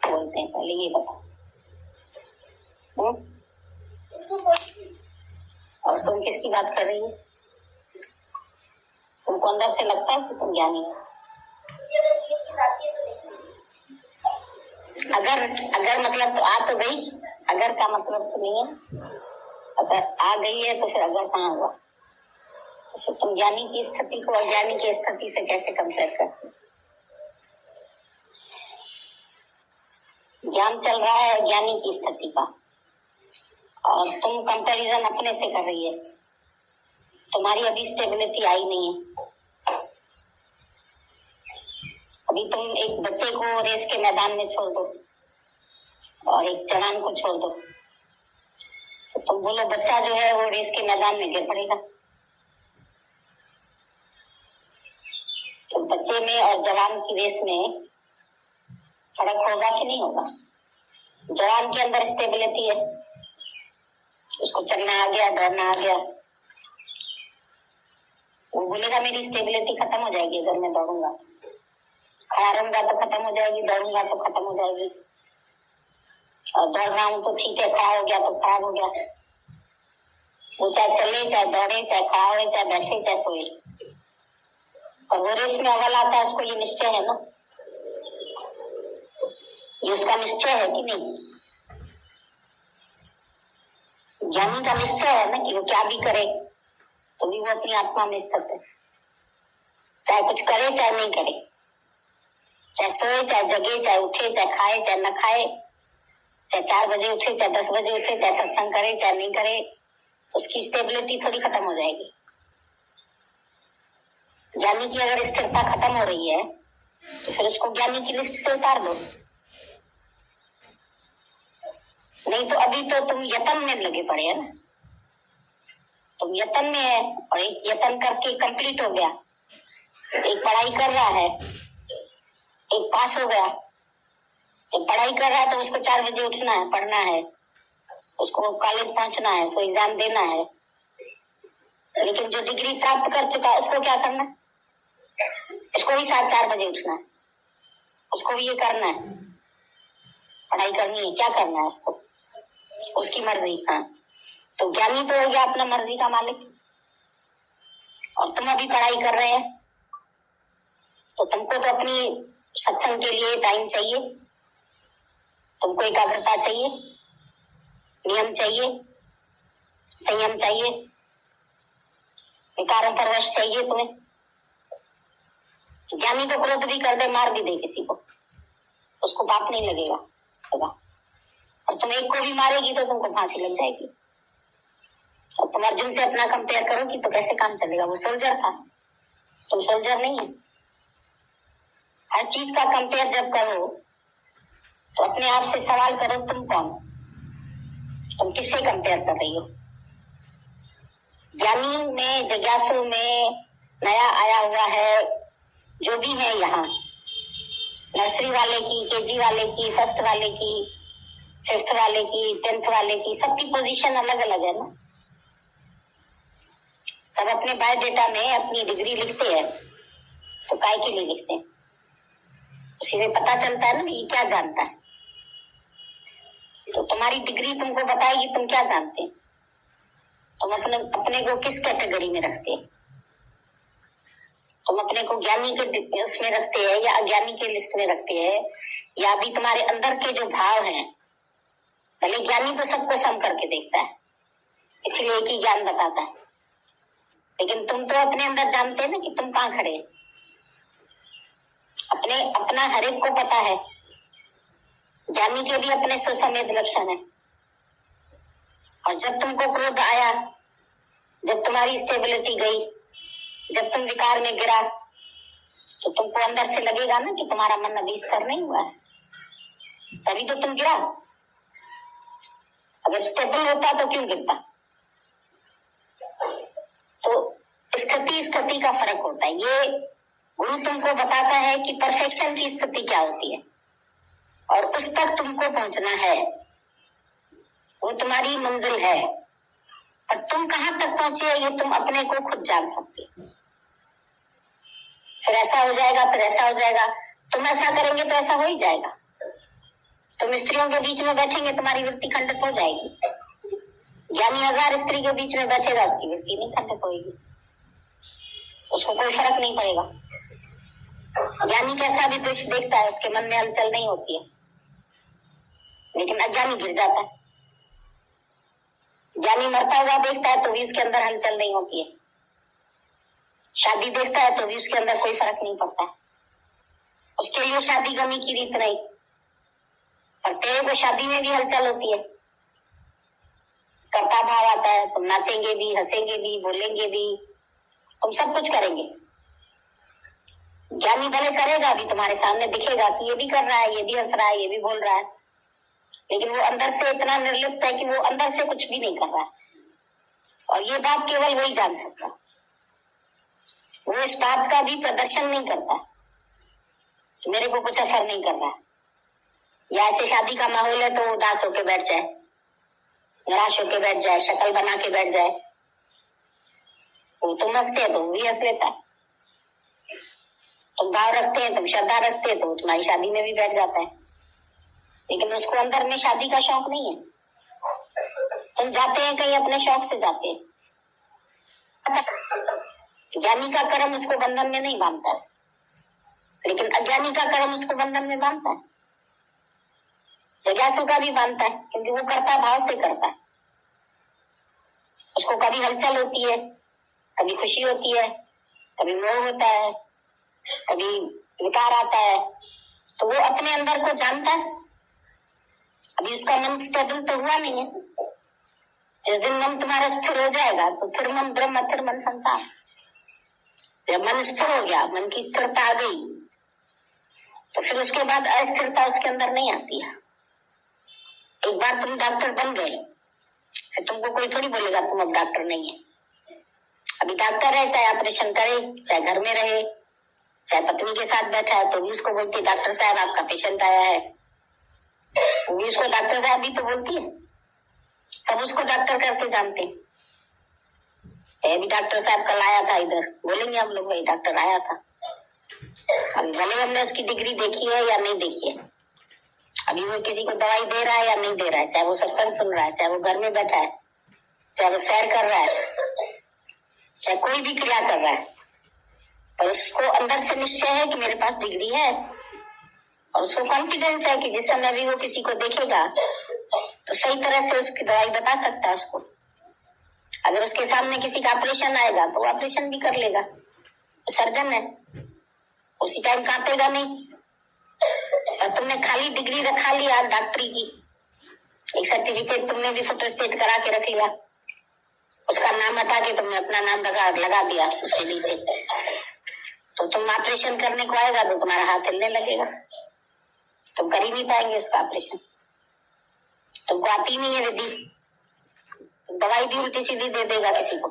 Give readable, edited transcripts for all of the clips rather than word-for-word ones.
बोलते हैं, पहले ये बता। और तुम किसकी बात कर रही है? तुमको अंदर से लगता है कि तुम ज्ञानी हो? अगर अगर मतलब तो आ तो गई, अगर का मतलब तो नहीं है। अगर आ गई है तो फिर अगर कहाँ हुआ? तो फिर तुम ज्ञानी की स्थिति को अज्ञानी की स्थिति से कैसे कंपेयर करते? ज्ञान चल रहा है अज्ञानी की स्थिति का, और तुम कंपैरिजन अपने से कर रही है। तुम्हारी अभी स्टेबिलिटी आई नहीं है। अभी तुम एक बच्चे को रेस के मैदान में छोड़ दो और एक जवान को छोड़ दो, तो तुम बोलो बच्चा जो है वो रेस के मैदान में गिर पड़ेगा। तो बच्चे में और जवान की रेस में फर्क होगा कि नहीं होगा? जवान के अंदर स्टेबिलिटी है, उसको चलना आ गया, दौड़ना आ गया। वो बोलेगा मेरी स्टेबिलिटी खत्म हो जाएगी अगर मैं दौड़ूंगा, खड़ा रहूंगा तो खत्म हो जाएगी, दौड़ूंगा तो खत्म हो जाएगी। और दौड़ रहा हूँ तो ठीक है, खड़ा हो गया तो खराब हो गया। वो चाहे चले, चाहे दौड़े, चाहे खड़ा हो, चाहे बैठे, चाहे सोए, और वो रेस में अव्वल आता है, उसको ये निश्चय है ना, ये उसका निश्चय है कि नहीं? ज्ञानी का निश्चय है ना कि वो क्या भी करे तो भी वो अपनी आत्मा में स्थित है, चाहे कुछ करे चाहे नहीं करे, चाहे सोए चाहे जगे, चाहे उठे चाहे खाए चाहे न खाए, चाहे 4 बजे उठे चाहे 10 बजे उठे, चाहे सत्संग करे चाहे नहीं करे, उसकी स्टेबिलिटी थोड़ी खत्म हो जाएगी। ज्ञानी की अगर स्थिरता खत्म हो रही है तो फिर उसको ज्ञानी की लिस्ट से उतार दो। नहीं तो अभी तो तुम यतन में लगे पड़े है ना, तुम यतन में है, और एक यतन करके कंप्लीट हो गया, एक पढ़ाई कर रहा है, एक पास हो गया। जब पढ़ाई कर रहा है तो उसको 4 बजे उठना है, पढ़ना है, उसको कॉलेज पहुंचना है, उसको एग्जाम देना है। लेकिन जो डिग्री प्राप्त कर चुका है उसको क्या करना है? उसको भी 4 बजे उठना है, उसको भी ये करना है, पढ़ाई करनी है। क्या करना है उसको? उसकी मर्जी। हाँ, तो ज्ञानी तो हो गया अपना मर्जी का मालिक। और तुम अभी पढ़ाई कर रहे हैं तो तुमको तो अपनी सत्संग के लिए टाइम चाहिए, तुमको एकाग्रता चाहिए, नियम चाहिए, संयम चाहिए, विकारों पर वश चाहिए तुम्हें। ज्ञानी तो क्रोध भी कर दे, मार भी दे किसी को, उसको पाप नहीं लगेगा। और तुम एक को भी मारेगी तो तुमको फांसी लग जाएगी। और तुम अर्जुन से अपना कंपेयर करोगी तो कैसे काम चलेगा? वो सोल्जर था, तुम सोल्जर नहीं है। हर चीज का कंपेयर जब करो तो अपने आप से सवाल करो, तुम कौन? तुम किससे कंपेयर कर रही हो? ज्ञानी में, जिज्ञासु में नया आया हुआ है जो भी है यहाँ, नर्सरी वाले की, केजी वाले की, फर्स्ट वाले की, 5th वाले की, 10th वाले की, सबकी पोजीशन अलग अलग है ना। सब अपने बायोडेटा में अपनी डिग्री लिखते हैं, तो काय के लिए लिखते हैं? उसी से पता चलता है ना ये क्या जानता है। तो तुम्हारी डिग्री तुमको बताएगी तुम क्या जानते हैं, तुम अपने को किस कैटेगरी में रखते हैं। तुम अपने को ज्ञानी के उसमें रखते हैं या अज्ञानी के लिस्ट में रखते हैं, या अभी तुम्हारे अंदर के जो भाव हैं। पहले ज्ञानी तो सबको सम करके देखता है, इसलिए एक ही ज्ञान बताता है। लेकिन तुम तो अपने अंदर जानते हैं ना कि तुम कहाँ खड़े। अपना हर एक को पता है। ज्ञानी के भी अपने स्वसंवेद लक्षण है। और जब तुमको क्रोध आया, जब तुम्हारी स्टेबिलिटी गई, जब तुम विकार में गिरा, तो तुमको अंदर से लगेगा ना कि तुम्हारा मन अभी स्थिर नहीं हुआ है, तभी तो तुम गिरा। अगर स्टेबल होता तो क्यों गिरता? तो स्थिति का फर्क होता है। ये गुरु तुमको बताता है कि परफेक्शन की स्थिति क्या होती है, और उस तक तुमको पहुंचना है, वो तुम्हारी मंजिल है। और तुम कहाँ तक पहुंचे ये तुम अपने को खुद जान सकते हो। फिर ऐसा हो जाएगा, फिर ऐसा हो जाएगा। तुम ऐसा करेंगे तो ऐसा हो ही जाएगा। तुम स्त्रियों के बीच में बैठेंगे, तुम्हारी वृत्ति खंडित हो जाएगी। ज्ञानी 1000 स्त्री के बीच में बैठेगा, उसकी वृत्ति नहीं खंडित होगी, उसको कोई फर्क नहीं पड़ेगा। ज्ञानी कैसा भी दृश्य देखता है, उसके मन में हलचल नहीं होती है, लेकिन अज्ञानी गिर जाता है। ज्ञानी मरता हुआ देखता है तो भी उसके अंदर हलचल नहीं होती है, शादी देखता है तो भी उसके अंदर कोई फर्क नहीं पड़ता है, उसके लिए शादी गमी की रीत नहीं। और तेरे को शादी में भी हलचल होती है, कर्ता भाव आता है, तुम नाचेंगे भी, हंसेंगे भी, बोलेंगे भी, तुम सब कुछ करेंगे। ज्ञानी भले करेगा भी, तुम्हारे सामने दिखेगा कि ये भी कर रहा है, ये भी हंस रहा है, ये भी बोल रहा है, लेकिन वो अंदर से इतना निर्लिप्त है कि वो अंदर से कुछ भी नहीं कर रहा है। और ये बात केवल वही जान सकता, वो इस बात का भी प्रदर्शन नहीं करता, मेरे को कुछ असर नहीं कर रहा है। या ऐसे शादी का माहौल है तो उदास होके बैठ जाए, निराश होके बैठ जाए, शक्ल बना के बैठ जाए। वो तुम हंसते हैं तो वो भी हंस लेता है, तुम भाव रखते हैं, तुम श्रद्धा रखते हैं तो तुम्हारी शादी में भी बैठ जाता है, लेकिन उसको अंदर में शादी का शौक नहीं है। तुम जाते हैं कहीं अपने शौक से जाते हैं। ज्ञानी का कर्म उसको बंधन में नहीं बांधता है, लेकिन अज्ञानी का कर्म उसको बंधन में बांधता है। जिज्ञासु का भी बांधता है, क्योंकि वो कर्ता भाव से करता है। उसको कभी हलचल होती है, कभी खुशी होती है, कभी मोह होता है, कभी विकार आता है, तो वो अपने अंदर को जानता है। अभी उसका मन स्टेबल तो हुआ नहीं है। जिस दिन मन तुम्हारा स्थिर हो जाएगा तो फिर मन ब्रह्म, फिर मन संसार। जब मन स्थिर हो गया, मन की स्थिरता आ गई, तो फिर उसके बाद अस्थिरता उसके अंदर नहीं आती है। एक बार तुम डॉक्टर बन गए, फिर तुमको कोई थोड़ी बोलेगा तुम अब डॉक्टर नहीं है। अभी डॉक्टर है, चाहे ऑपरेशन करे, चाहे घर में रहे, चाहे पत्नी के साथ बैठा है, तो भी उसको बोलती है डॉक्टर साहब आपका पेशेंट आया है। वो भी उसको डॉक्टर साहब भी तो बोलती है, सब उसको डॉक्टर करके जानते हैं। अभी डॉक्टर साहब कल आया था इधर, बोलेंगे हम लोग वही डॉक्टर आया था। अभी भले हमने उसकी डिग्री देखी है या नहीं देखी है, अभी वो किसी को दवाई दे रहा है या नहीं दे रहा है, चाहे वो सत्संग सुन रहा है, चाहे वो घर में बैठा है, चाहे वो सैर कर रहा है, चाहे कोई भी क्रिया कर रहा है, पर उसको अंदर से निश्चय है कि मेरे पास डिग्री है, और उसको कॉन्फिडेंस है कि जिस समय भी वो किसी को देखेगा तो सही तरह से उसकी दवाई बता सकता है उसको। अगर उसके सामने किसी का ऑपरेशन आएगा तो वो ऑपरेशन भी कर लेगा, वो सर्जन है, उसी टाइम कांपेगा नहीं। और तुमने खाली डिग्री रखा लिया डॉक्टरी की, एक सर्टिफिकेट तुमने भी फोटोस्टेट करा के रख लिया, उसका नाम हटा के तुमने अपना नाम लगा दिया उसके नीचे, तो तुम ऑपरेशन करने को आएगा तो तुम्हारा हाथ हिलने लगेगा, तुम कर ही नहीं पाएंगे उसका ऑपरेशन। तुमको आती नहीं है विधि, तुम दवाई भी उल्टी सीधी दे देगा किसी को,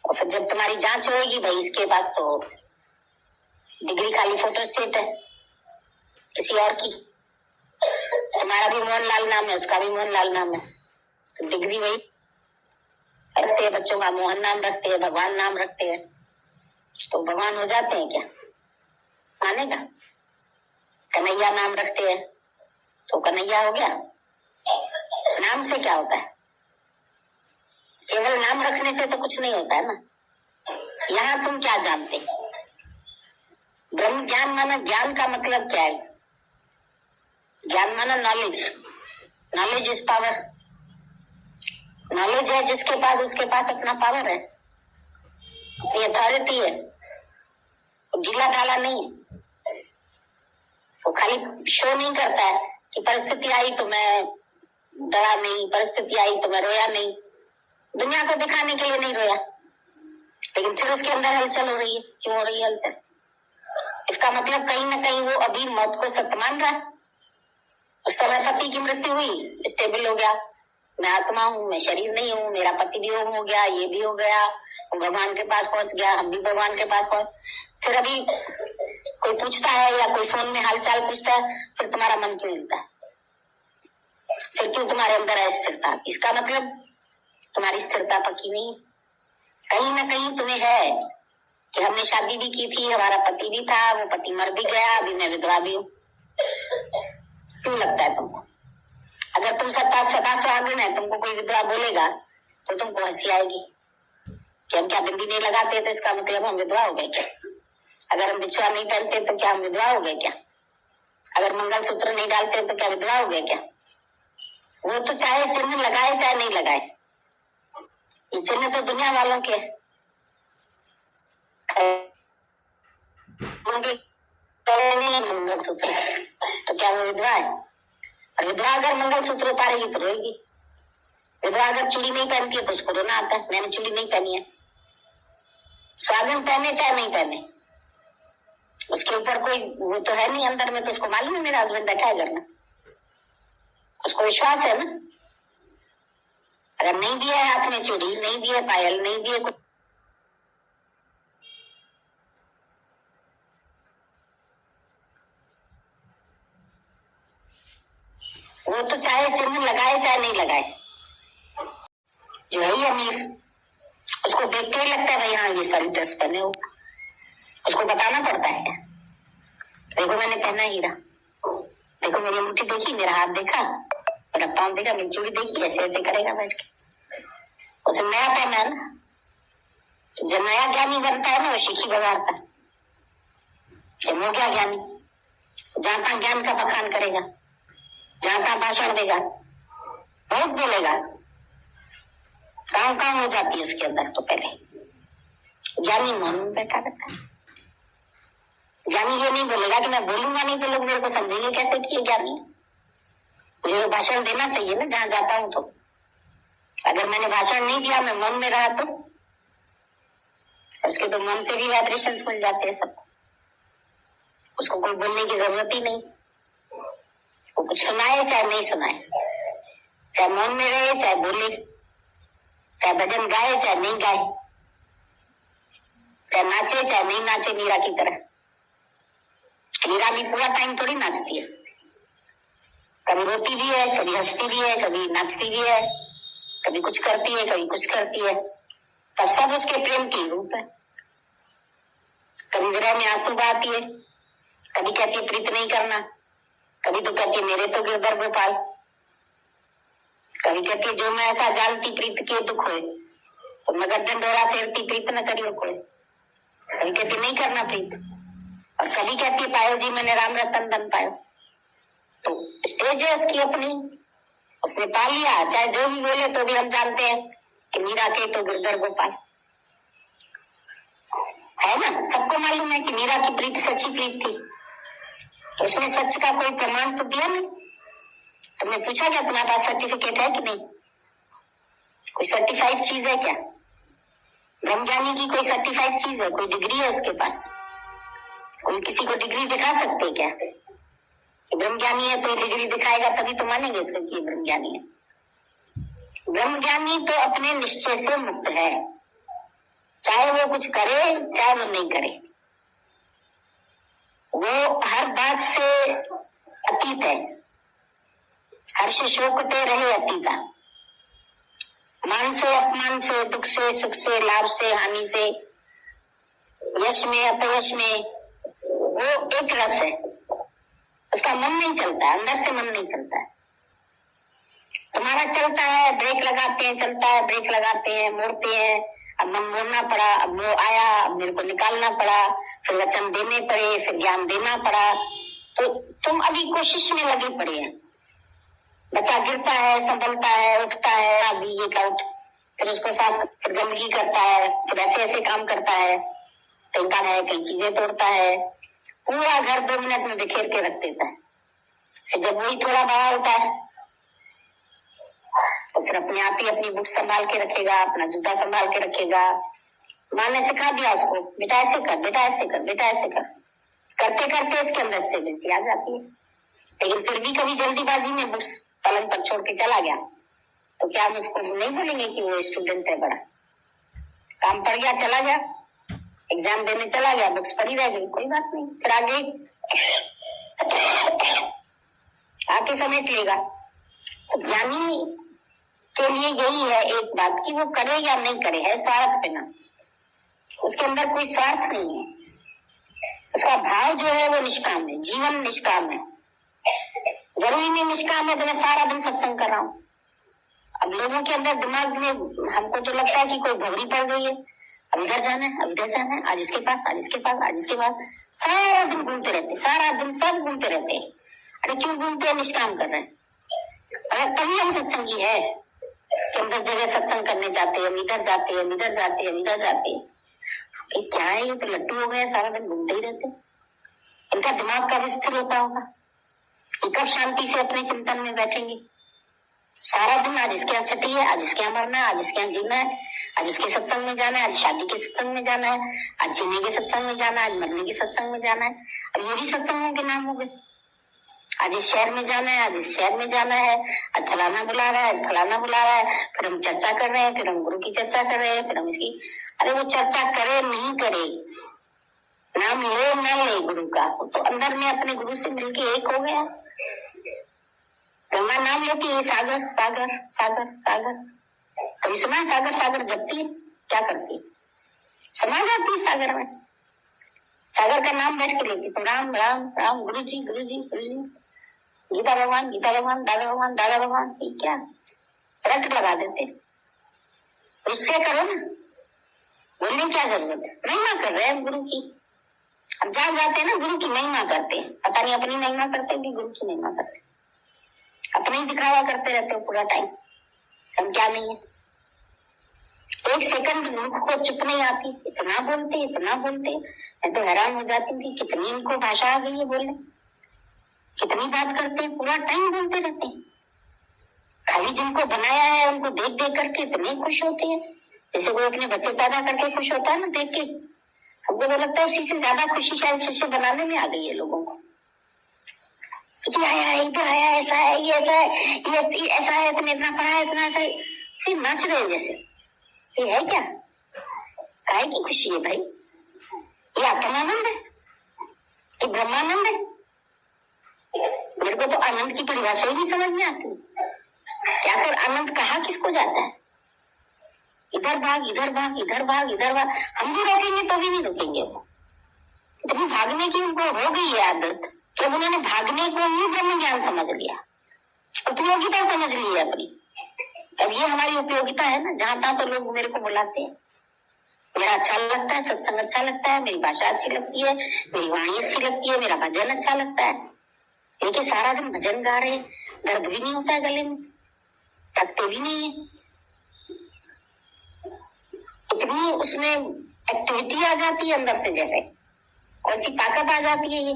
और फिर जब तुम्हारी जांच होगी, भाई इसके पास तो डिग्री खाली फोटोस्टेट है किसी और की, तुम्हारा भी मोहनलाल नाम है, उसका भी मोहनलाल नाम है, तो डिग्री वही रखते हैं, बच्चों का मोहन नाम रखते हैं, भगवान नाम रखते हैं, तो भगवान हो जाते हैं क्या? मानेगा? कन्हैया नाम रखते हैं तो कन्हैया हो गया? नाम से क्या होता है? केवल नाम रखने से तो कुछ नहीं होता है ना। यहाँ तुम क्या जानते? ब्रह्म ज्ञान माना, ज्ञान का मतलब क्या है? ज्ञान माना knowledge, knowledge is power. Knowledge है जिसके पास, उसके पास अपना पावर है, अपनी अथॉरिटी है, ढीला ढाला नहीं है। वो खाली शो नहीं करता है कि परिस्थिति आई तो मैं डरा नहीं, परिस्थिति आई तो मैं रोया नहीं, दुनिया को दिखाने के लिए नहीं रोया, लेकिन फिर उसके अंदर हलचल हो रही है। क्यों हो रही है हलचल? इसका मतलब कहीं ना कहीं वो अभी मौत को सत्य मान रहा है। उस समय पति की मृत्यु हुई, स्टेबल हो गया, मैं आत्मा हूँ, मैं शरीर नहीं हूँ, मेरा पति भी हो गया, ये भी हो गया, वो भगवान के पास पहुंच गया, हम भी भगवान के पास पहुंच। फिर अभी कोई पूछता है या कोई फोन में हालचाल पूछता है, फिर तुम्हारा मन क्यों हिलता है? फिर क्यों तुम्हारे अंदर है स्थिरता? इसका मतलब तुम्हारी स्थिरता पक्की नहीं, कहीं ना कहीं तुम्हें है, कि हमने शादी भी की थी, हमारा पति भी था, वो पति मर भी गया, अभी मैं विधवा भी हूँ। क्यों लगता है तुमको? अगर तुम सदा सदा सुहागिन है, तुमको कोई विधवा बोलेगा तो तुमको हंसी आएगी कि हम क्या बिंदी नहीं लगाते तो इसका मतलब हम विधवा हो गए क्या? अगर हम बिछुआ नहीं पहनते तो क्या हम विधवा हो गए क्या? अगर मंगलसूत्र नहीं डालते तो क्या विधवा हो गए क्या? वो तो चाहे चिन्ह लगाए चाहे नहीं लगाए, ये चिन्ह तो दुनिया वालों के मंगलसूत्र तो क्या वो विधवा है? और विधवा अगर मंगलसूत्र उतारेगी तो रोएगी। विधवा अगर चूड़ी नहीं पहनती है तो उसको रोना आता है, मैंने चूड़ी नहीं पहनी है। सुहागिन पहने चाहे नहीं पहने, उसके ऊपर कोई वो तो है नहीं अंदर में, तो उसको मालूम है मेरा हस्बैंड बैठा है घर में, उसको विश्वास है ना। अगर नहीं भी है हाथ में चूड़ी, नहीं भी है पायल, नहीं भी है कुछ, वो तो चाहे चिन्ह लगाए चाहे नहीं लगाए, जो है ही अमीर, उसको देख के ही लगता है भाई हाँ ये सारी ड्रेस पहने हो, उसको बताना पड़ता है। देखो मैंने पहना हीरा, देखो मेरी अंगूठी देखी, मेरा हाथ देखा, मेरा पाँव देखा, मेरी चूड़ी देखी, ऐसे ऐसे करेगा बैठ के। उसे नया पहना है ना, जो नया ज्ञानी बनता है ना वो शिखी बगाड़ता है। जब हो गया ज्ञानी, जहां तक ज्ञान का बखान करेगा, जहां तक भाषण देगा, बहुत बोलेगा, काम हो जाती है उसके अंदर। तो पहले ज्ञानी मौन में बैठा रहता है। ज्ञानी ये नहीं बोलेगा कि मैं बोलूंगा नहीं तो लोग मेरे को समझेंगे कैसे कि ये ज्ञानी है। मुझे तो भाषण देना चाहिए ना जहां जाता हूं। तो अगर मैंने भाषण नहीं दिया, मैं मौन में रहा, तो उसके तो मौन से भी वाइब्रेशंस मिल जाते हैं सबको, उसको कोई बोलने की जरूरत ही नहीं। वो कुछ सुनाए चाहे नहीं सुनाए, चाहे मौन में रहे चाहे बोले, चाहे भजन गाए चाहे नहीं गाए, चाहे नाचे चाहे नहीं नाचे मीरा की तरह। मीरा भी पूरा टाइम थोड़ी नाचती है, कभी रोती भी है, कभी हंसती भी है, कभी नाचती भी है, कभी कुछ करती है, कभी कुछ करती है, पर सब उसके प्रेम के रूप है। कभी विरह में आंसू बहाती है, कभी कहती है प्रीत नहीं करना, कभी तो कहती है मेरे तो गिरधर गोपाल, कभी कहती है जो मैं ऐसा जानती प्रीत के दुख होए तो मैं गर्दन डोरा फेरती प्रीत न करियो कोई। कभी कहती नहीं करना प्रीत, और कभी कहती है पायो जी मैंने राम रतन धन पायो। तो स्टेज है उसकी अपनी, उसने पा लिया, चाहे जो भी बोले तो भी हम जानते हैं कि मीरा के तो गिरधर गोपाल है ना। सबको मालूम है कि मीरा की प्रीत सच्ची प्रीत थी, तो उसने सच का कोई प्रमाण तो दिया नहीं। तुमने पूछा क्या तुम्हारे पास सर्टिफिकेट है कि नहीं? कोई सर्टिफाइड चीज है क्या? ब्रह्मज्ञानी की कोई सर्टिफाइड चीज है, कोई डिग्री है उसके पास? कोई किसी को डिग्री दिखा सकते है क्या? ब्रह्मज्ञानी है तो डिग्री दिखाएगा तभी तो मानेंगे इसको कि ब्रह्मज्ञानी है। ब्रह्मज्ञानी तो अपने निश्चय से मुक्त है, चाहे वो कुछ करे चाहे वो नहीं करे, वो हर बात से अतीत है। हर्ष शोकते रहे अतीता, मान से अपमान से, दुख से सुख से, लाभ से हानि से, यश में अपयश में, वो एक रस है, उसका मन नहीं चलता है, अंदर से मन नहीं चलता है। तुम्हारा चलता है, ब्रेक लगाते हैं, चलता है, ब्रेक लगाते हैं, मोड़ते हैं, अब मन मोड़ना पड़ा, अब वो आया, अब मेरे को निकालना पड़ा, फिर वचन देने पड़े, फिर ज्ञान देना पड़ा। तो तुम अभी कोशिश में लगे पड़े हैं। बच्चा गिरता है, संभलता है, उठता है, आदि ये का उठ, फिर उसको साफ, फिर गंदगी करता है, फिर ऐसे ऐसे काम करता है, फेंका है, कई चीजें तोड़ता है, पूरा घर 2 मिनट में बिखेर के रख देता है। फिर जब वही थोड़ा बड़ा होता है तो फिर अपने आप ही अपनी बुक संभाल के रखेगा, अपना जूता संभाल के रखेगा। माँ ने सिखा दिया उसको, बेटा ऐसे कर, बेटा ऐसे कर, बेटा ऐसे कर, करते करते उसके अंदर से गिनती आ जाती है। लेकिन फिर भी कभी जल्दीबाजी में बुक्स पलंग पर छोड़ के चला गया तो क्या हम उसको नहीं बोलेंगे कि वो स्टूडेंट है बड़ा? काम पड़ गया, चला गया, एग्जाम देने चला गया, बुक्स पड़ी रह गई, कोई बात नहीं, फिर आगे आके समेट लेगा। तो ज्ञानी के लिए यही है एक बात कि वो करे या नहीं करे, है स्वार्थ पे ना। उसके अंदर कोई स्वार्थ नहीं है, उसका भाव जो है वो निष्काम है, जीवन निष्काम है। जरूरी नहीं निष्काम है तो मैं सारा दिन सत्संग कर रहा हूँ। अब लोगों के अंदर दिमाग में हमको तो लगता है कि कोई भवरी पड़ गई है, अब इधर जाना है, अब इधर जाना है, आज इसके पास, आज इसके पास, आज इसके पास, सारा दिन घूमते रहते, सारा दिन सब घूमते रहते हैं। अरे क्यों घूमते हैं? निष्काम कर रहे हैं। अगर तभी हम सत्संगी है कि हम 10 जगह सत्संग करने जाते हैं, हम इधर जाते हैं, हम इधर जाते हैं, हम इधर जाते हैं। क्या है, ये तो लट्टू हो गए, सारा दिन घूमते ही रहते। इनका दिमाग कब स्थिर होता होगा? ये कब शांति से अपने चिंतन में बैठेंगे? सारा दिन आज इसके यहाँ छठी है, आज इसके यहाँ मरना है, आज इसके यहाँ जीना है, आज उसके सत्संग में जाना है, आज शादी के सत्संग में जाना है, आज जीने के सत्संग में जाना है, आज मरने के सत्संग में जाना है। अब ये भी सत्संगों के नाम हो गए। आज इस शहर में जाना है, आज इस शहर में जाना है, आज फलाना बुला रहा है, फलाना बुला रहा है, फिर हम चर्चा कर रहे हैं, फिर हम गुरु की चर्चा कर रहे हैं, फिर हम इसकी। अरे वो चर्चा करे नहीं करे, नाम ले न ले गुरु का, वो तो अंदर में अपने गुरु से मिलके एक हो गया। गंगा नाम लेती है, सागर सागर सागर सागर। कभी सुना है सागर सागर जपती है? क्या करती है? समा जाती है सागर में। सागर का नाम बैठ के लेती तो राम राम राम, गुरु जी गुरु जी गुरु जी, गीता भगवान गीता भगवान, दादा भगवान दादा भगवान। ये क्या रट लगा देते? उससे करो ना, बोलने की क्या जरूरत है? महिमा कर रहे हैं गुरु की। अब जहाँ जाते हैं ना गुरु की महिमा करते हैं, पता नहीं अपनी महिमा करते हैं कि गुरु की महिमा करते हैं। अपने ही दिखावा करते रहते हो पूरा टाइम, हम क्या नहीं है। एक सेकंड मुख को चुप नहीं आती, इतना बोलते इतना बोलते। मैं तो हैरान हो जाती हूँ कि कितनी इनको भाषा आ गई है बोलने, कितनी बात करते हैं, पूरा टाइम बोलते रहते हैं। खाली जिनको बनाया है उनको देख देख करके इतने खुश होते हैं, जैसे कोई अपने बच्चे पैदा करके खुश होता है ना देख के। हमको तो लगता है उसी से ज्यादा खुशी शायद शिष्य बनाने में आ गई है लोगों को। ये आया है, इधर आया, ऐसा है, ये ऐसा है, ये ऐसा है, इतने इतना पढ़ा है, इतना ऐसा है, फिर नाच रहे जैसे। ये है क्या? काहे की खुशी है भाई? ये आत्मानंद है कि ब्रह्मानंद है? मेरे को तो आनंद की परिभाषा ही नहीं समझ में आती। क्या कर आनंद कहा किसको जाता है? इधर भाग इधर भाग इधर भाग इधर भाग। हम भी रोकेंगे तो भी नहीं रुकेंगे वो। इतनी भागने की उनको हो गई है आदत कि उन्होंने भागने को ही ब्रह्म ज्ञान समझ लिया, उपयोगिता समझ ली है अपनी। अब ये हमारी उपयोगिता है ना, जहां तहां तो लोग मेरे को बुलाते हैं, मेरा अच्छा लगता है, सत्संग अच्छा लगता है, मेरी भाषा अच्छी लगती है, मेरी वाणी अच्छी लगती है, मेरा भजन अच्छा लगता है। देखिए सारा दिन भजन गा रहे, दर्द भी नहीं होता है गले में, थकते भी नहीं है। इतनी उसमें एक्टिविटी आ जाती है अंदर से, जैसे कौन सी ताकत आ जाती है। ये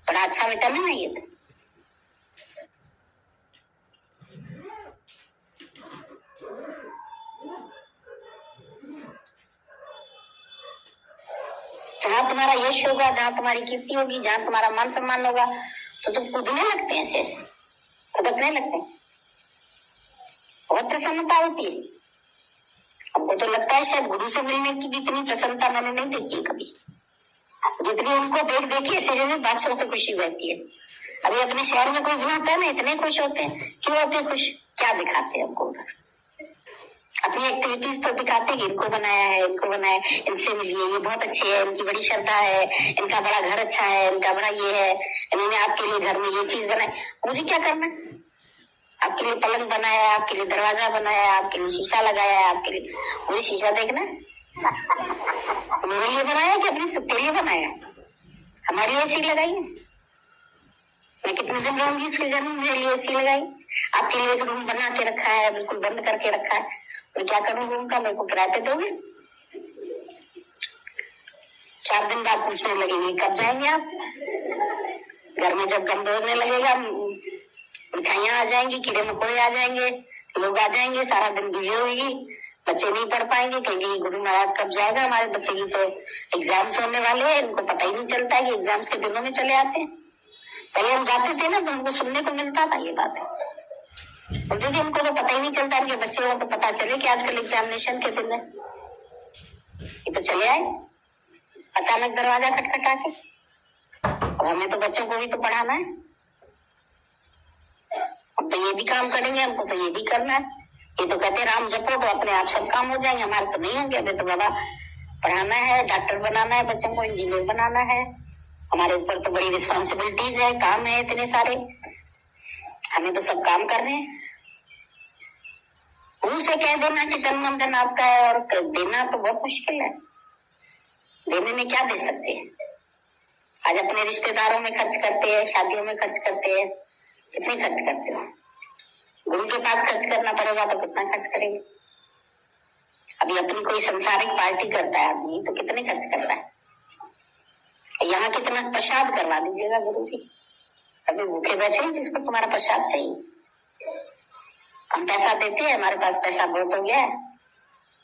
बड़ा अच्छा विटामिन है ये तो। जहां तुम्हारा यश होगा, जहां तुम्हारी कीर्ति होगी, जहां तुम्हारा मान सम्मान होगा, तो तुम कूदने लगते हैं, ऐसे खुदकने लगते हैं। बहुत प्रसन्नता होती है। हमको तो लगता है शायद गुरु से मिलने की भी इतनी प्रसन्नता मैंने नहीं देखी है कभी, जितनी उनको देख देख के ऐसे जैसे बादशाह से खुशी रहती है। अभी अपने शहर में कोई बुलाता है ना, इतने खुश होते हैं। क्यों होते हैं खुश? क्या दिखाते हैं हमको उधर? अपनी एक्टिविटीज तो दिखाते हैं कि इनको बनाया है, इनको बनाया है, इनसे मिलिए, ये बहुत अच्छे है, इनकी बड़ी श्रद्धा है, इनका बड़ा घर अच्छा है, इनका बड़ा ये है, इन्होंने आपके लिए घर में ये चीज बनाई। मुझे क्या करना है? आपके लिए पलंग बनाया है, आपके लिए दरवाजा बनाया है, आपके लिए शीशा लगाया है, आपके लिए। मुझे शीशा देखना है? मेरे लिए बनाया कि अपने सुख के लिए बनाया? हमारे लिए एसी लगाई है। मैं कितने दिन रहूंगी उसके घर में, मेरे लिए एसी लगाई। आपके लिए एक रूम बना के रखा है, बिल्कुल बंद करके रखा है। मैं क्या करूँ रूम का? मेरे को किराए पे दोगे? 4 दिन बाद पूछने लगेंगे कब जाएंगे आप। घर में जब गंद होने लगेगा, मिठाइयां आ जाएंगी, कीड़े मकोड़े आ जाएंगे, लोग आ जाएंगे, सारा दिन भीड़ होगी, बच्चे नहीं पढ़ पाएंगे, कहेंगे गुरु महाराज कब जाएगा, हमारे बच्चे की तो एग्जाम्स होने वाले हैं। इनको पता ही नहीं चलता है कि एग्जाम्स के दिनों में चले आते हैं। पहले हम जाते थे ना तो हमको सुनने को मिलता था ये बात है। बोलते थे हमको तो पता ही नहीं चलता कि बच्चे हो तो पता चले कि आजकल एग्जामिनेशन के दिन है। ये तो चले आए अचानक दरवाजा खटखटा के। अब हमें तो बच्चों को भी तो पढ़ाना है, अब तो ये भी काम करेंगे, हमको तो ये भी करना है। ये तो कहते राम जपो तो अपने आप सब काम हो जाएंगे, हमारे तो नहीं होंगे। अभी तो बाबा पढ़ाना है, डॉक्टर बनाना है, बच्चों को इंजीनियर बनाना है। हमारे ऊपर तो बड़ी रिस्पॉन्सिबिलिटीज है, काम है इतने सारे, हमें तो सब काम कर रहे हैं। मुंह से कह देना कि तन मन धन आपका है, और देना तो बहुत मुश्किल है। देने में क्या दे सकते हैं? आज अपने रिश्तेदारों में खर्च करते हैं, शादियों में खर्च करते हैं, कितने खर्च करते हो? गुरु के पास खर्च करना पड़ेगा तो कितना खर्च करेंगे? अभी अपनी कोई संसारिक पार्टी करता है आदमी तो कितने खर्च करता है? यहाँ कितना प्रसाद करवा दीजिएगा गुरु जी, अभी भूखे बैठे जिसको तुम्हारा प्रसाद चाहिए। हम पैसा देते हैं, हमारे पास पैसा बहुत हो गया है,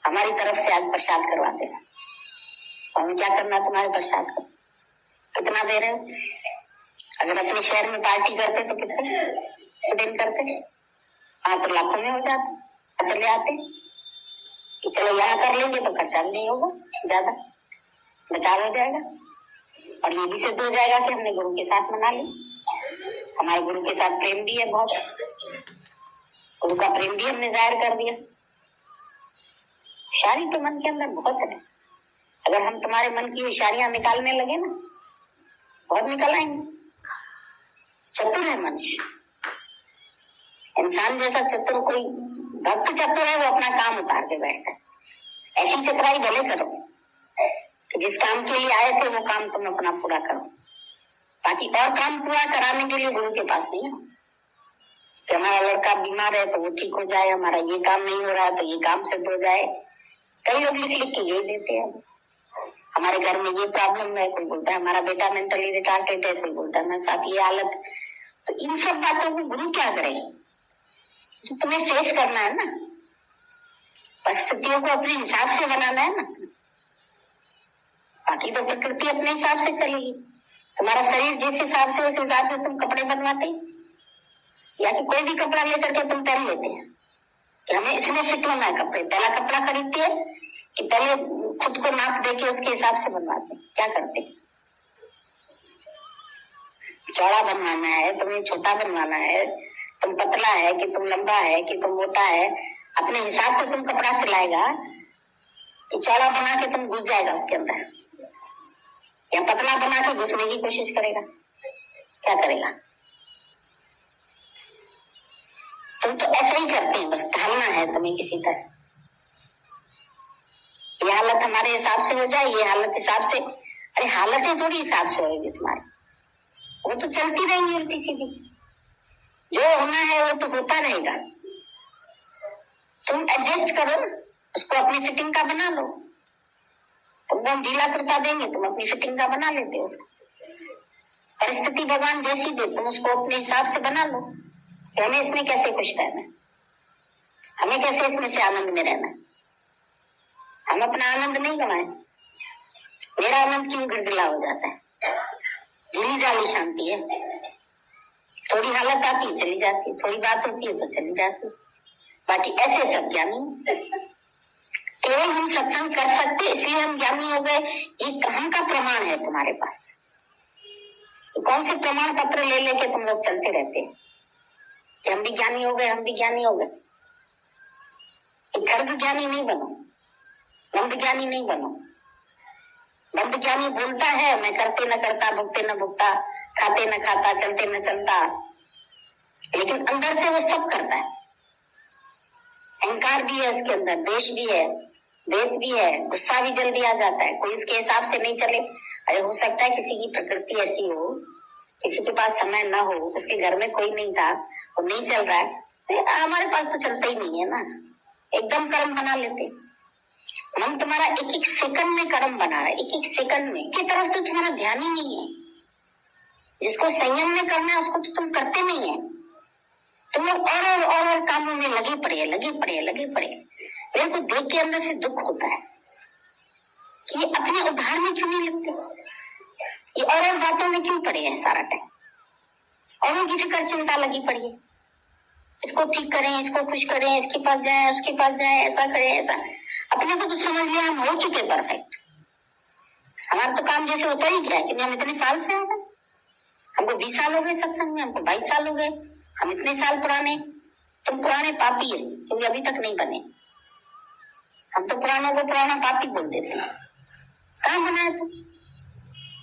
हमारी तरफ से आज प्रसाद करवा देना। हमें क्या करना तुम्हारे प्रसाद का? कितना दे रहे हो? अगर अपने शहर में पार्टी करते तो कितने दिन करते? हाँ, तो लाखों में हो जाते। चले आते कि चलो यहाँ कर लेंगे तो खर्चा भी नहीं होगा, ज्यादा बचाव हो जाएगा, और ये भी सिद्ध हो जाएगा कि हमने गुरु के साथ मना लिया। हमारे गुरु के साथ प्रेम भी है बहुत, गुरु का प्रेम भी हमने जाहिर कर दिया। होशियारी तो मन के अंदर बहुत है। अगर हम तुम्हारे मन की होशियारियां निकालने लगे ना, बहुत निकल आएंगे। चतुर है मनुष्य, इंसान जैसा चतुर कोई भक्त चतुर है, वो अपना काम उतार के बैठता है। ऐसी चतुराई भले करो कि जिस काम के लिए आए थे वो काम तुम अपना पूरा करो, बाकी और काम पूरा कराने के लिए गुरु के पास नहीं हो कि हमारा लड़का बीमार है तो वो ठीक हो जाए, हमारा ये काम नहीं हो रहा है तो ये काम सिद्ध हो जाए। कई लोग लिख लिख के यही देते हैं, हमारे घर में ये प्रॉब्लम है, कोई बोलता है हमारा बेटा मेंटली रिटार्डेड है, कोई बोलता है मेरे साथ ये हालत। तो इन सब बातों को गुरु क्या करे? तो तुम्हें फेस करना है ना, परिस्थितियों को अपने हिसाब से बनाना है ना, बाकी तो प्रकृति अपने हिसाब से चलेगी। तुम्हारा शरीर जिस हिसाब से, उस हिसाब से तुम कपड़े बनवाते, या कि कोई भी कपड़ा लेकर के तुम पहन लेते हैं कि हमें इसमें फिट होना है कपड़े। पहला कपड़ा खरीदते हैं कि पहले खुद को नाप दे के उसके हिसाब से बनवाते? क्या करते? चौड़ा बनवाना है, तुम्हें छोटा बनवाना है, तुम पतला है कि तुम लंबा है कि तुम मोटा है, अपने हिसाब से तुम कपड़ा सिलाएगा कि चौड़ा बना के तुम घुस जाएगा उसके अंदर, या पतला बना के घुसने की कोशिश करेगा? क्या करेगा? तुम तो ऐसा ही करते हैं, बस ढालना है तुम्हें किसी तरह। ये हालत हमारे हिसाब से हो जाए, ये हालत हिसाब से। अरे हालतें थोड़ी हिसाब से होगी तुम्हारी, वो तो चलती रहेंगी उल्टी सीधी। जो होना है वो तो होता रहेगा, तुम एडजस्ट करो ना, उसको अपनी फिटिंग का बना लो। तुमको हम ढीला कुर्ता देंगे, तुम अपनी फिटिंग का बना लेते हो उसको। परिस्थिति भगवान जैसी दे तुम उसको अपने हिसाब से बना लो कि हमें इसमें कैसे खुश रहना है, हमें कैसे इसमें से आनंद में रहना है। हम अपना आनंद नहीं गवाएं। मेरा आनंद क्यों गिरगिला हो जाता है? ढीली ढाली शांति है, थोड़ी हालत आती है चली जाती, थोड़ी बात होती है तो चली जाती, बाकी ऐसे सब ज्ञानी। केवल हम सत्संग कर सकते इसलिए हम ज्ञानी हो गए, ये कहाँ का प्रमाण है तुम्हारे पास? तो कौन से प्रमाण पत्र ले लेके तुम लोग चलते रहते हैं कि हम भी ज्ञानी हो गए, हम भी ज्ञानी हो गए? ठर्ग ज्ञानी नहीं बनो, बंद ज्ञानी नहीं बनो। बंद ज्ञानी बोलता है मैं करते न करता, भुगते न भुगता, खाते न खाता, चलते न चलता, लेकिन अंदर से वो सब करता है। अहंकार भी है उसके अंदर, द्वेष भी है, द्वेष भी है, गुस्सा भी जल्दी आ जाता है। कोई उसके हिसाब से नहीं चले। अरे हो सकता है किसी की प्रकृति ऐसी हो, किसी के पास समय न हो, उसके घर में कोई नहीं था, वो नहीं चल रहा है, तो हमारे पास तो चलता ही नहीं है ना, एकदम कर्म बना लेते। मन तुम्हारा एक एक सेकंड में कर्म बना रहा है, एक एक सेकंड में, की तरफ से तुम्हारा ध्यान ही नहीं है। जिसको संयम में करना है उसको तो तुम करते नहीं है, तुम लोग और कामों में लगे पड़े। मेरे को देख के अंदर से दुख होता है कि ये अपने उद्धार में क्यों नहीं लगते, ये और बातों में क्यों पड़े हैं सारा टाइम, औरों की फिक्र चिंता लगी पड़ी है। इसको ठीक करें, इसको खुश करें, इसके पास जाए, उसके पास जाए, ऐसा करें, ऐसा। अपने को तो समझ लिया हम हो चुके परफेक्ट, हमारा तो काम जैसे होता ही गया, क्योंकि हम इतने साल से आ गए। हमको 20 साल हो गए सत्संग में, हमको 22 साल हो गए, हम इतने साल पुराने। तुम पुराने पापी है क्योंकि अभी तक नहीं बने। हम तो पुरानों को पुराना पापी बोल देते हैं, कहाँ बना है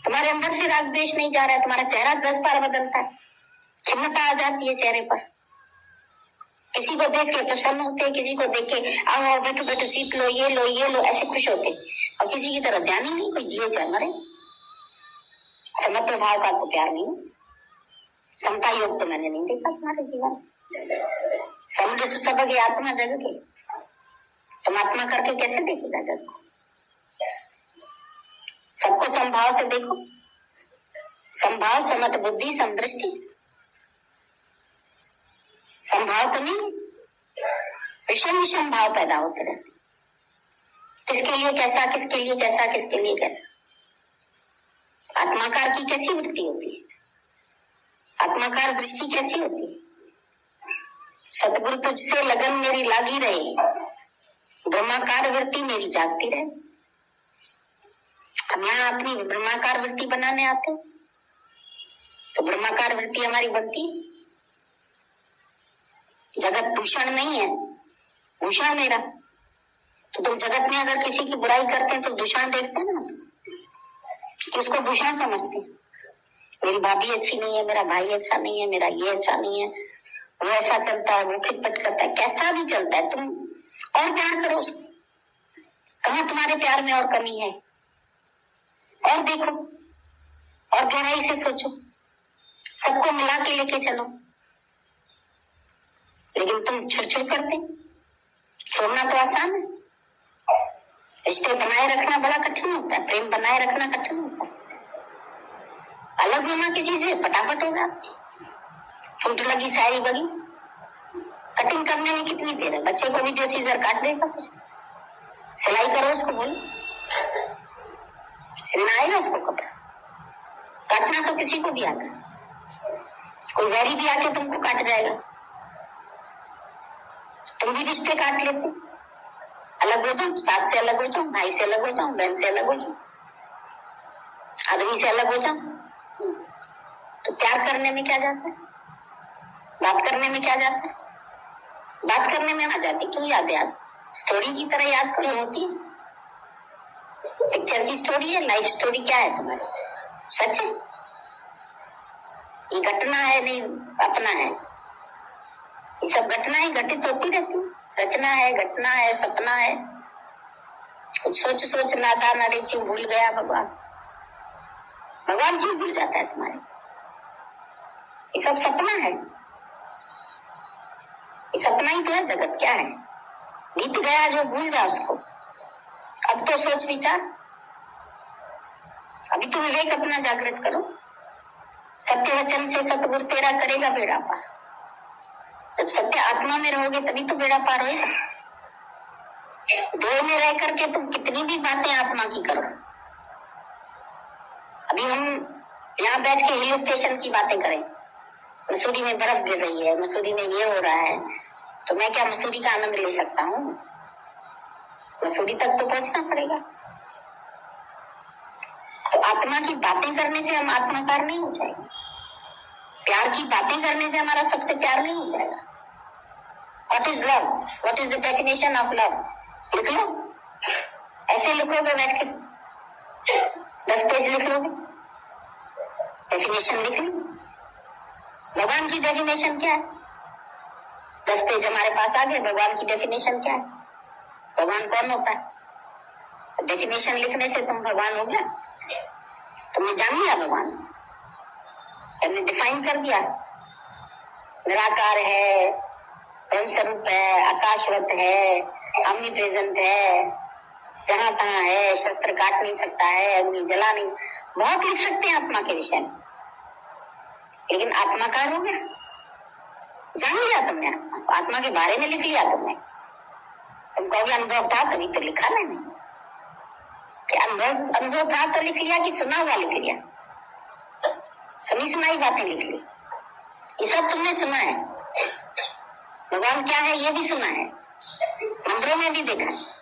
तुम्हारे अंदर से राग द्वेष नहीं जा रहा है, तुम्हारा चेहरा 10 बार बदलता है, खिन्नता आ जाती है चेहरे पर, किसी को देख के प्रसन्न होते, किसी को देख के आओ बैठो बैठो सीट लो, ये लो ये लो, ऐसे खुश होते, और किसी की तरह ध्यान ही नहीं, कोई जिए चाहे मरे। समत्व भाव का तो प्यार नहीं, समता योग तो मैंने नहीं देखा तुम्हारे जीवन। समुद्र सुसभग आत्मा जग के, तुम आत्मा करके कैसे देखेगा जग को? सबको समभाव से देखो, समभाव समत बुद्धि समदृष्टि, समभाव तो नहीं, विषम विषम भाव पैदा होते रहते, किसके लिए कैसा, किसके लिए कैसा, किसके लिए कैसा। आत्माकार की कैसी वृत्ति होती है, आत्माकार दृष्टि कैसी होती है? सतगुरु तुझसे लगन मेरी लागी रहे, ब्रह्माकार वृत्ति मेरी जागती रहे। हम यहाँ अपनी ब्रह्माकार वृत्ति बनाने आते, तो ब्रह्माकार वृत्ति हमारी बनती है। जगत दूषण नहीं है, भूषण मेरा। तो तुम जगत में अगर किसी की बुराई करते हैं तो दूषण देखते हैं ना उसको, कि उसको भूषण समझते हैं। मेरी भाभी अच्छी नहीं है, मेरा भाई अच्छा नहीं है, मेरा ये अच्छा नहीं है, वो ऐसा चलता है, वो खिटपट करता है, कैसा भी चलता है, तुम और प्यार करो उसको। कहाँ तुम्हारे प्यार में और कमी है? और देखो, और गहराई से सोचो, सबको मिला के लेके चलो। लेकिन तुम छुड़ करते, छोड़ना तो आसान है। रिश्ते बनाए रखना बड़ा कठिन होता है, प्रेम बनाए रखना कठिन होता है। अलग होना किसी से फटाफट होगा। फूट लगी सारी बगी, कटिंग करने में कितनी देर है? बच्चे को भी जो सीजर काट देगा, कुछ सिलाई करो उसको, बोलो सिलना आएगा उसको, कपड़ा काटना तो किसी को भी आता है। कोई वैरी भी आके तुमको काट जाएगा, तुम भी रिश्ते काट लेते। अलग हो जाओ, सास से अलग हो जाओ, भाई से अलग हो जाओ, बहन से अलग हो जाओ, आदमी से अलग हो जाओ, तो प्यार करने में क्या जाता है? बात करने में क्या जाता है? बात करने में आ जाती, क्यों याद याद? स्टोरी की तरह याद करो, होती है। पिक्चर की स्टोरी है, लाइफ स्टोरी क्या है तुम्हारी? सच है, ये घटना है नहीं अपना है। ये सब घटनाएं घटित होती रहती, रचना है, घटना है, सपना है। कुछ सोच सोच नादान, अरे क्यों भूल गया भगवान? भगवान क्यों भूल जाता है तुम्हारे? ये सब सपना है, ये सपना ही तो है। जगत क्या है? बीत गया जो, भूल जा उसको। अब तो सोच विचार, अभी तो विवेक अपना जागृत करो। सत्य वचन से सतगुरु तेरा करेगा बेड़ा पार। जब सत्य आत्मा में रहोगे तभी तो बेड़ा पार होगा। देह में रह करके तुम कितनी भी बातें आत्मा की करो। अभी हम यहाँ बैठ के हिल स्टेशन की बातें करें, मसूरी में बर्फ गिर रही है, मसूरी में ये हो रहा है, तो मैं क्या मसूरी का आनंद ले सकता हूँ? मसूरी तक तो पहुंचना पड़ेगा। तो आत्मा की बातें करने से हम आत्माकार नहीं हो जाएंगे। प्यार की बातें करने से हमारा सबसे प्यार नहीं हो जाएगा। What is love? What is the definition of love? लिख लो, ऐसे लिखोगे बैठ के 10 पेज लिख लोगे, डेफिनेशन लिख लो। भगवान की डेफिनेशन क्या है? 10 पेज हमारे पास आ गए। भगवान की डेफिनेशन क्या है? भगवान कौन होता है? तो डेफिनेशन लिखने से तुम भगवान हो गया, तुमने जान लिया भगवान, तुमने डिफाइन कर दिया। निराकार है, ब्रह्म स्वरूप है, आकाशवत है, omni प्रेजेंट है, जहां तहां है, शस्त्र काट नहीं सकता है, अग्नि जला नहीं। बहुत लिख सकते हैं आत्मा के विषय में, लेकिन आत्माकार हो गया, जान लिया तुमने आत्मा के बारे में, लिख लिया तुमने। तुम कहोगे अनुभव था तभी तो लिखा मैंने। क्या अनुभव था तो लिख लिया कि सुना हुआ लिख लिया? सुनी सुनाई बातें लिख ली, ये सब तुमने सुना है। भगवान क्या है ये भी सुना है, मंदिरों में भी देखा है।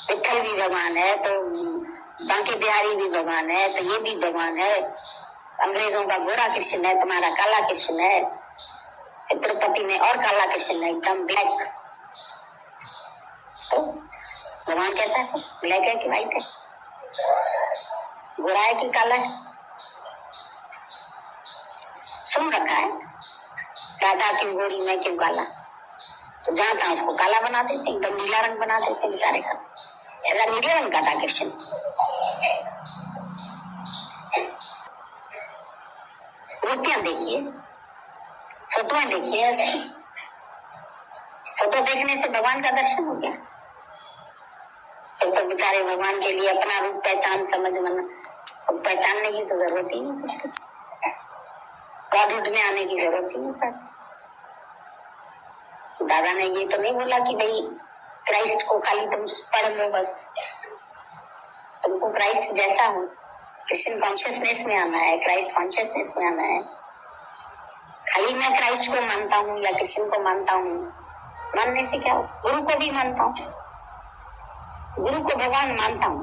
विठल भी भगवान है, तो बांके बिहारी भी भगवान है, तो ये भी भगवान है। अंग्रेजों का गोरा कृष्ण है, तुम्हारा काला कृष्ण है। तिरुपति में और काला कृष्ण है, एकदम ब्लैक। तो भगवान कहता है ब्लैक है कि व्हाइट है? गोरा है कि काला है? सुन रखा है राधा क्यों गोरी मैं क्यों काला, तो जहां तहां उसको काला बना देते, एकदम नीला रंग बना देते बेचारे का। ऐसा नीले रंग का था कृष्ण। मूर्तियां देखिए, फोटोएं देखिए, उसकी फोटो देखने से भगवान का दर्शन हो गया। तो बेचारे भगवान के लिए अपना रूप पहचान समझ बना, पहचानने की तो जरूरत ही नहीं पड़ती, गॉडहुड में आने की जरूरत ही नहीं पड़ती। दादा ने ये तो नहीं बोला कि भाई क्राइस्ट को खाली तुम पढ़ लो बस, तुमको क्राइस्ट जैसा हो, क्रिश्चियन कॉन्शियसनेस में आना है, क्राइस्ट कॉन्शियसनेस में आना है। खाली मैं क्राइस्ट को मानता हूँ या क्रिश्चियन को मानता हूँ, मानने से क्या, गुरु को भी मानता हूँ, गुरु को भगवान मानता हूँ,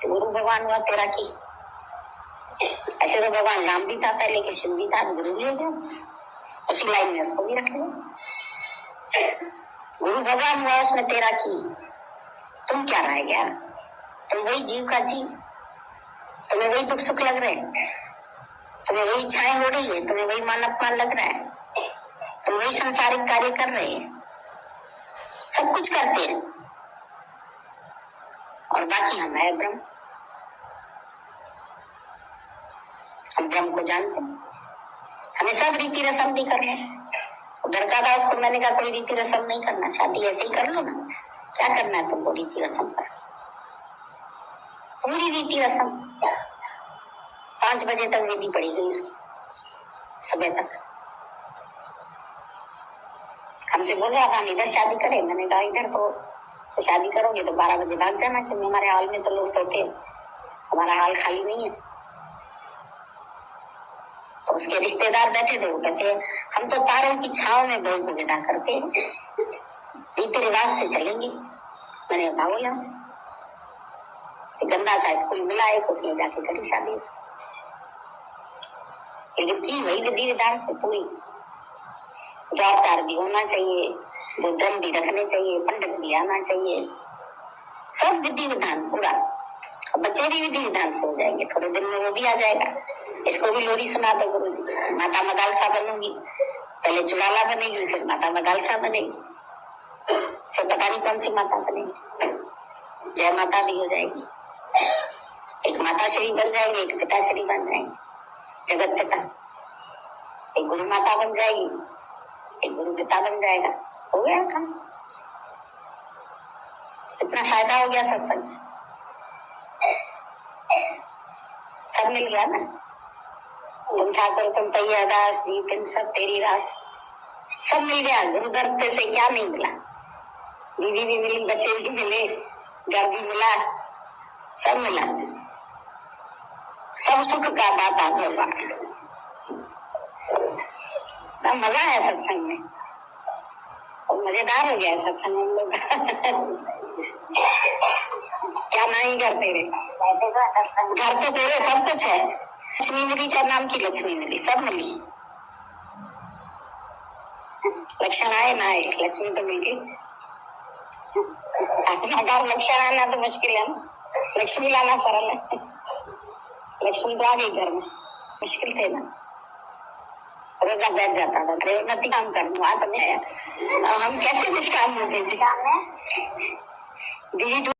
गुरु भगवान हुआ तेरा की। ऐसे तो भगवान राम भी था पहले, कृष्ण भी था, गुरु भी हो गया, उसी लाइन में उसको भी रख लिया। गुरु भगवान हुआ उसमें तेरा की, तुम क्या रह गया? तुम वही जीव का जीव, तुम्हें वही दुख सुख लग रहे हैं, तुम्हें वही इच्छाएं हो रही है, तुम्हें वही मान अपमान लग रहा है, तुम वही संसारिक कार्य कर रहे हैं, सब कुछ करते हैं, और बाकी हम है ब्रह्म। हम ब्रह्म को जानते हैं, हमें सब रीति रस्म भी करने हैं। लड़का था, उसको मैंने कहा कोई रीति रस्म नहीं करना, शादी ऐसे ही कर लो ना, क्या करना है तुमको रीति रस्म पर? पूरी रीति रस्म 5 बजे तक वेदी पड़ी गई उसकी, सुबह तक। हमसे बोल रहा था हम इधर शादी करें, मैंने कहा इधर तो शादी करोगे तो 12 बजे भाग जाना, क्योंकि हमारे हॉल में तो लोग सोते हैं, हमारा हॉल खाली नहीं है। तो उसके रिश्तेदार बैठे थे, वो कहते हैं हम तो तारों की छाव में बहू को विदा करते हैं, रीति रिवाज से चलेंगे। मैंने भागो यहाँ से, गंदा सा स्कूल मिला एक, उसमें जाके करी शादी, लेकिन की वही विधि विधान से पूरी। द्वार चार भी होना चाहिए, दो धर्म भी रखने चाहिए, पंडित भी आना चाहिए, सब विधि विधान पूरा। बच्चे भी विधि विधान से हो जाएंगे, थोड़े दिन में वो भी आ जाएगा। इसको भी लोरी सुना दो गुरु जी, माता मदालसा बनूंगी, पहले जुड़ाला बनेगी, फिर माता मदालसा बनेगी, फिर पता नहीं कौन सी माता बनेगी, जय माता भी हो जाएगी। एक माता श्री बन जाएंगे, एक पिता श्री बन जाएंगे, जगत पिता। एक गुरु माता बन जाएगी, एक गुरु पिता बन जाएगा, हो गया काम। इतना फायदा हो गया सत्संग, सब मिल गया ना। तुम ठाकुर, तुम पैया दास जी, तुम सब तेरी रास, सब मिल गया। गुरु दर से क्या नहीं मिला? बीवी भी मिली, बच्चे भी मिले, घर भी मिला, सब मिला। सब सुख का दाता भगवान। मजा है सत्संग में, और मजेदार हो गया सत्संग हम लोग। क्या नहीं करते रे, घर तो तेरे सब कुछ है। लक्ष्मी मिली, चाहे नाम की लक्ष्मी मिली, सब मिली। लक्षण आए ना आए, लक्ष्मी तो मिल गई। अपना घर लक्षण आना तो मुश्किल है ना, लक्ष्मी लाना सरल है। लक्ष्मी तो आ गई घर में, मुश्किल थे ना। रोजा बैठ जाता था, अरे उन्नति काम कर, आज नहीं आया, हम कैसे निष्काम में भेजे। दीदी